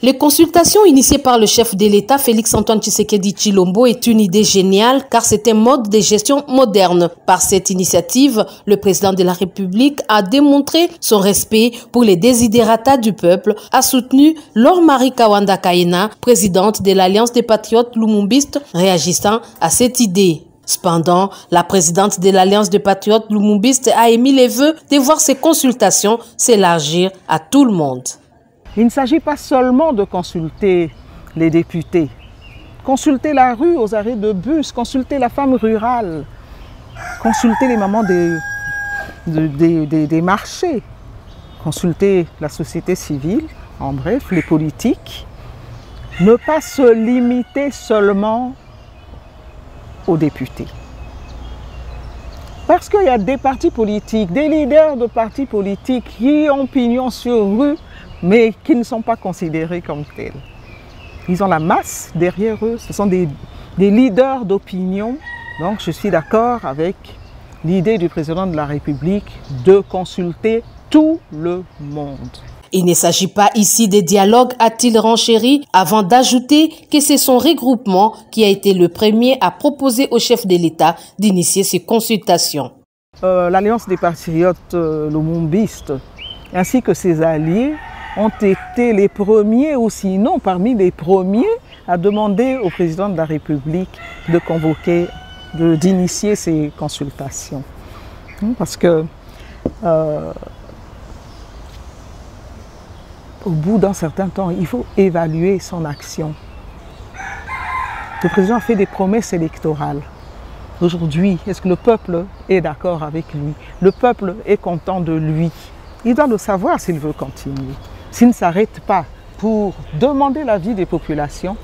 Les consultations initiées par le chef de l'État, Félix-Antoine Tshisekedi Tshilombo, est une idée géniale car c'est un mode de gestion moderne. Par cette initiative, le président de la République a démontré son respect pour les désidératas du peuple, a soutenu Laure Marie Kawanda Kaina, présidente de l'Alliance des patriotes lumumbistes, réagissant à cette idée. Cependant, la présidente de l'Alliance des patriotes lumumbistes a émis les vœux de voir ces consultations s'élargir à tout le monde. Il ne s'agit pas seulement de consulter les députés, consulter la rue aux arrêts de bus, consulter la femme rurale, consulter les mamans des marchés, consulter la société civile, en bref, les politiques. Ne pas se limiter seulement aux députés. Parce qu'il y a des partis politiques, des leaders de partis politiques qui ont pignon sur rue, mais qui ne sont pas considérés comme tels. Ils ont la masse derrière eux, ce sont des leaders d'opinion. Donc je suis d'accord avec l'idée du président de la République de consulter tout le monde. Il ne s'agit pas ici de dialogue, a-t-il renchéri, avant d'ajouter que c'est son regroupement qui a été le premier à proposer au chef de l'État d'initier ces consultations. L'Alliance des patriotes lumumbistes ainsi que ses alliés ont été les premiers, ou sinon parmi les premiers, à demander au président de la République de convoquer, d'initier ces consultations. Parce que au bout d'un certain temps, il faut évaluer son action. Le président a fait des promesses électorales. Aujourd'hui, est-ce que le peuple est d'accord avec lui? Le peuple est content de lui. Il doit le savoir s'il veut continuer. S'il ne s'arrête pas pour demander l'avis des populations,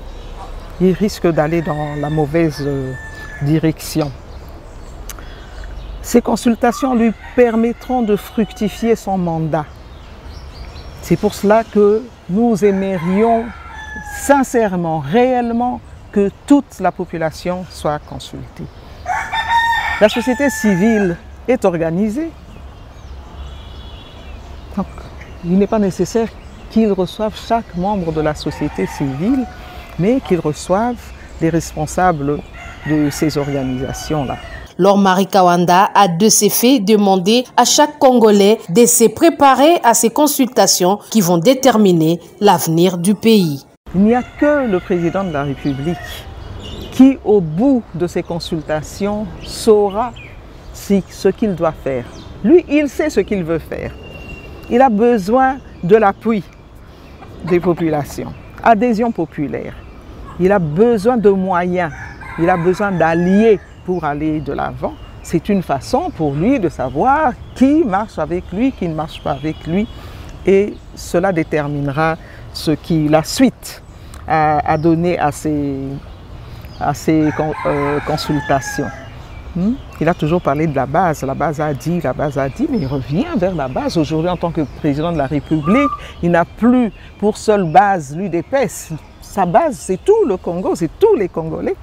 il risque d'aller dans la mauvaise direction. Ces consultations lui permettront de fructifier son mandat. C'est pour cela que nous aimerions sincèrement, réellement, que toute la population soit consultée. La société civile est organisée. Donc, il n'est pas nécessaire qu'ils reçoivent chaque membre de la société civile, mais qu'ils reçoivent les responsables de ces organisations-là. Laure Marie Kawanda a de ces faits demandé à chaque Congolais de se préparer à ces consultations qui vont déterminer l'avenir du pays. Il n'y a que le président de la République qui, au bout de ces consultations, saura ce qu'il doit faire. Lui, il sait ce qu'il veut faire. Il a besoin de l'appui des populations, adhésion populaire. Il a besoin de moyens, il a besoin d'alliés pour aller de l'avant. C'est une façon pour lui de savoir qui marche avec lui, qui ne marche pas avec lui. Et cela déterminera la suite à donner à ces consultations. Il a toujours parlé de la base a dit, mais il revient vers la base. Aujourd'hui, en tant que président de la République, il n'a plus pour seule base l'UDPS. Sa base, c'est tout le Congo, c'est tous les Congolais.